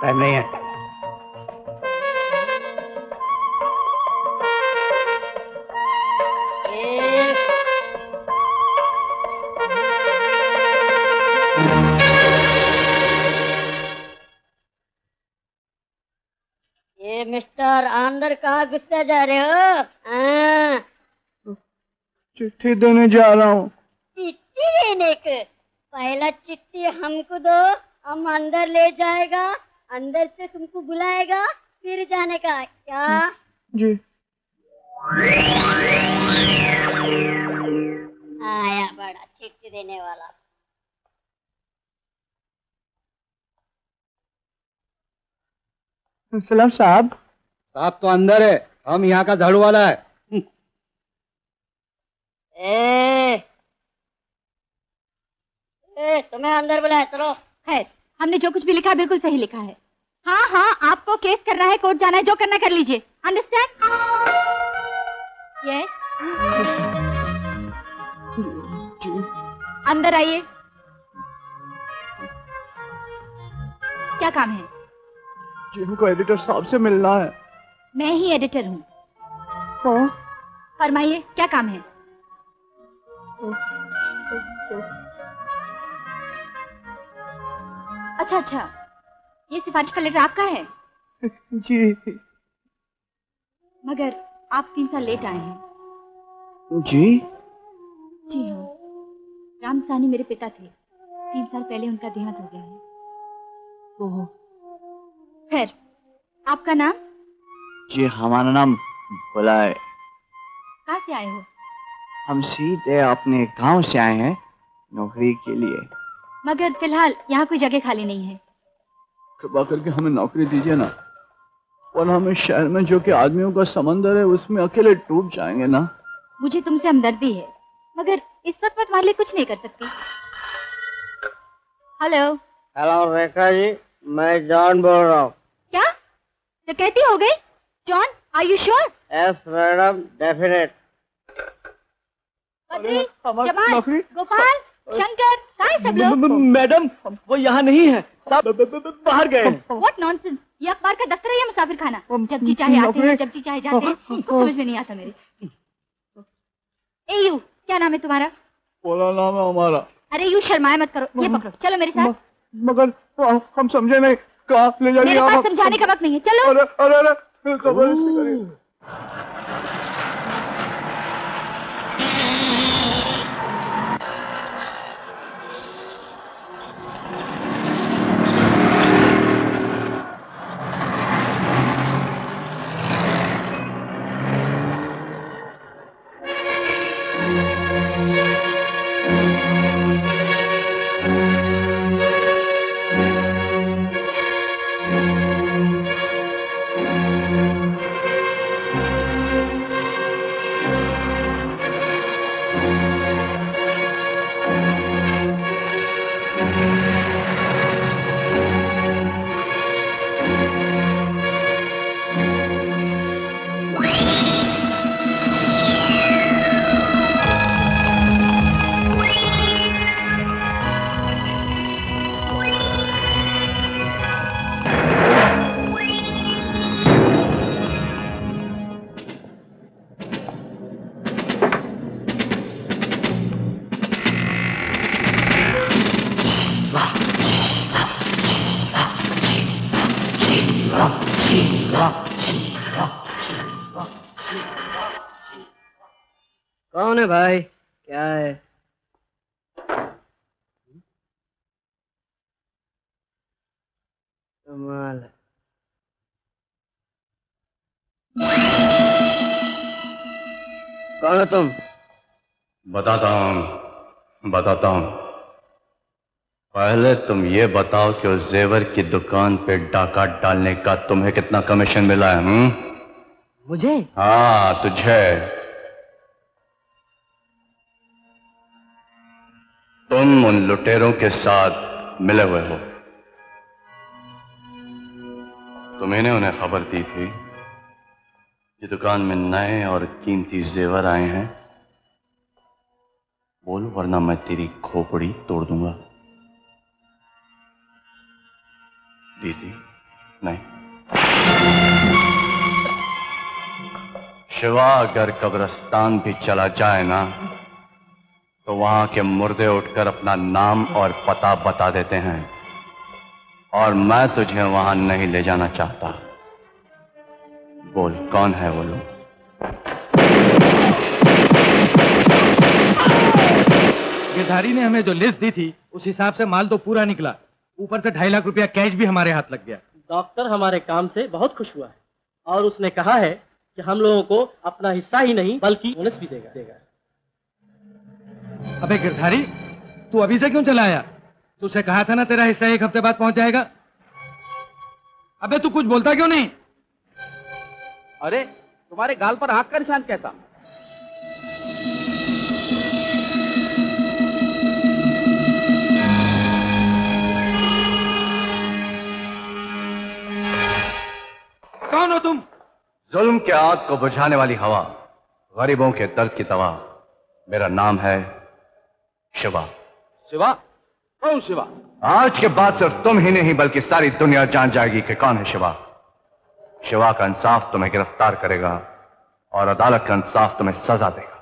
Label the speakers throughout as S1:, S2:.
S1: Time नहीं है।
S2: ये मिस्टर अंदर कहाँ घुसते जा रहे हो?
S1: चिट्ठी देने जा रहा हूँ।
S2: चिट्ठी देने के? पहला चिट्ठी हमको दो, हम अंदर ले जाएगा, अंदर से तुमको बुलाएगा, फिर जाने का क्या?
S1: जी।
S2: आया बड़ा चिट्ठी देने वाला।
S1: सलाम साहब।
S3: साहब तो अंदर है, हम यहाँ का झाड़ू वाला है।
S2: तुम्हें अंदर बुलाया, चलो।
S4: खैर, हमने जो कुछ भी लिखा है बिल्कुल सही लिखा है। हाँ हाँ, आपको केस करना है, कोर्ट जाना है, जो करना कर लीजिए। अंडरस्टैंड? यस। अंदर आइए। क्या काम है?
S1: जी हमको एडिटर साहब से मिलना है।
S4: मैं ही एडिटर हूँ। फरमाइए, क्या काम है? अच्छा अच्छा, ये सिफारिश का लेटर आपका है?
S1: जी।
S4: मगर आप 3 साल लेट आए हैं।
S1: जी?
S4: जी हाँ, राम साहनी मेरे पिता थे। 3 साल पहले उनका देहांत हो गया है।
S1: ओह।
S4: खैर, आपका नाम?
S1: जी हमारा नाम भोला है।
S4: कहाँ से आए हो?
S1: हम सीधे अपने गांव से आए हैं नौकरी के लिए।
S4: मगर फिलहाल यहाँ कोई जगह खाली नहीं है।
S1: कृपा करके हमें नौकरी दीजिए ना, और हमें शहर में जो कि आदमियों का समंदर है उसमें अकेले डूब जाएंगे ना।
S4: मुझे तुमसे हमदर्दी है, मगर इस वक्त मैं तुम्हारे लिए कुछ नहीं कर सकती। हेलो।
S5: हेलो रेखा जी, मैं जॉन बोल रहा हूँ।
S4: क्या डकैती हो गई? John, are you sure?
S5: Yes madam, definite.
S4: Badri, Jamal, Gopal, Shankar, कहाँ हैं सब लोग?
S1: मैडम वो यहाँ नहीं है, सब बाहर गए।
S4: What nonsense! ये अखबार का दफ्तर है या मुसाफिर खाना? जब जी चाहे आते हैं, जब जी चाहे जाते हैं। कुछ समझ में नहीं आता मेरे। ए यू, क्या नाम है तुम्हारा?
S1: बोला नाम है हमारा।
S4: अरे यू शर्माए मत करो, ये पकड़ो, चलो मेरे साथ।
S1: मगर हम समझे नहीं, कहाँ ले जाइए?
S4: मेरे पास समझाने का वक्त नहीं है, चलो।
S1: अरे अरे अरे जबरदस्ती करिए।
S5: कौन है भाई? क्या है? कमाल है। कौन हो तुम?
S6: बताता हूँ। पहले तुम ये बताओ कि उस जेवर की दुकान पे डाका डालने का तुम्हें कितना कमीशन मिला है?
S5: मुझे?
S6: हाँ तुझे। तुम उन लुटेरों के साथ मिले हुए हो। तुम्हें उन्हें खबर दी थी कि दुकान में नए और कीमती जेवर आए हैं। बोल वरना मैं तेरी खोपड़ी तोड़ दूंगा। दीदी नहीं। शिवा अगर कब्रिस्तान भी चला जाए ना, तो वहां के मुर्दे उठकर अपना नाम और पता बता देते हैं, और मैं तुझे वहां नहीं ले जाना चाहता। बोल कौन है वो लोग?
S7: गिरधारी ने हमें जो लिस्ट दी थी उस हिसाब से माल तो पूरा निकला, ऊपर से 2.5 लाख रुपया कैश भी हमारे हाथ लग गया।
S8: डॉक्टर हमारे काम से बहुत खुश हुआ है और उसने कहा है कि हम लोगों को अपना हिस्सा ही नहीं बल्कि बोनस भी देगा।
S7: अबे गिरधारी, तू अभी से क्यों चला आया? तुझसे कहा था ना तेरा हिस्सा 1 हफ्ते बाद पहुंच जाएगा। अबे तू कुछ बोलता क्यों नहीं?
S1: अरे तुम्हारे गाल पर आंख का निशान कैसा?
S7: कौन हो तुम?
S6: जुल्म के आग को बुझाने वाली हवा, गरीबों के दर्द की दवा। मेरा नाम है शिवा।
S1: शिवा? कौन शिवा?
S6: आज के बाद सिर्फ तुम ही नहीं बल्कि सारी दुनिया जान जाएगी कि कौन है शिवा। शिवा का इंसाफ तुम्हें गिरफ्तार करेगा और अदालत का इंसाफ तुम्हें सजा देगा।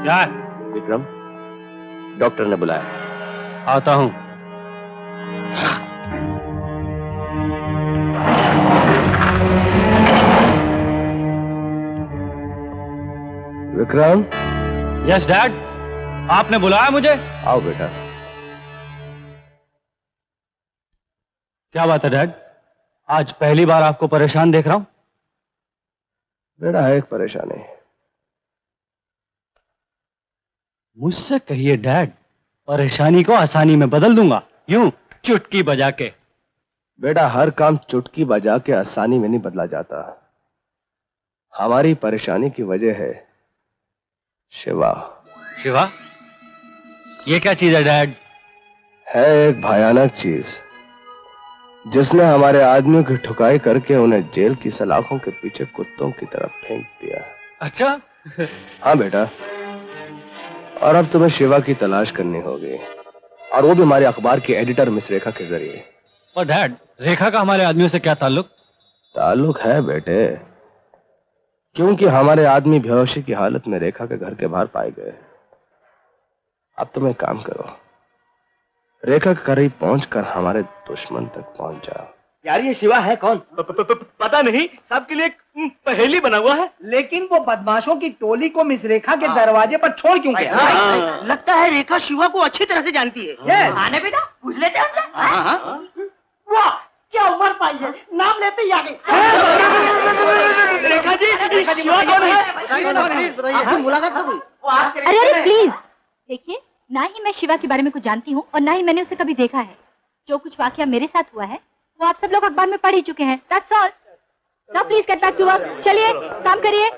S8: क्या है?
S5: विक्रम, डॉक्टर ने बुलाया।
S8: आता हूं।
S5: विक्रम।
S8: यस डैड, आपने बुलाया मुझे?
S5: आओ बेटा।
S8: क्या बात है डैड? आज पहली बार आपको परेशान देख रहा हूं।
S5: बेटा है एक परेशानी।
S8: मुझसे कहिए डैड,
S9: परेशानी को आसानी में बदल दूंगा, यूं चुटकी बजा के।
S10: बेटा, हर काम चुटकी बजा के आसानी में नहीं बदला जाता। हमारी परेशानी की वजह है शिवा।
S9: शिवा? ये क्या चीज है डैड?
S10: है एक भयानक चीज जिसने हमारे आदमियों की ठुकाई करके उन्हें जेल की सलाखों के पीछे कुत्तों की तरफ फेंक दिया।
S9: अच्छा?
S10: हाँ बेटा, और अब तुम्हें शिवा की तलाश करनी होगी, और वो भी हमारे अखबार की एडिटर मिस रेखा के जरिए।
S9: और डैड, रेखा का हमारे आदमियों से क्या ताल्लुक?
S10: ताल्लुक है बेटे, क्योंकि हमारे आदमी बेहोशी की हालत में रेखा के घर के बाहर पाए गए। अब तुम एक काम करो, रेखा के करीब पहुंचकर हमारे दुश्मन तक पहुंच जाओ।
S5: यार ये शिवा है कौन?
S7: पता नहीं, सबके लिए पहेली बना हुआ है।
S5: लेकिन वो बदमाशों की टोली को मिस रेखा के दरवाजे पर छोड़ क्यों गया?
S8: लगता है रेखा शिवा को अच्छी तरह से जानती है।
S5: आने बेटा, पूछ लेते हैं। वाह, क्या उम्र पाई है, नाम लेते ही आ गई।
S7: रेखा जी, शिवा कौन है?
S5: आपकी मुलाकात कब हुई?
S4: अरे अरे प्लीज देखिए, ना ही मैं शिवा के बारे में कुछ जानती हूँ और ना ही मैंने उसे कभी देखा है। जो कुछ वाकया मेरे साथ हुआ है वो आप सब लोग अखबार में पढ़ ही चुके हैं। That's all. Now please get back to work. चलिए काम करिए।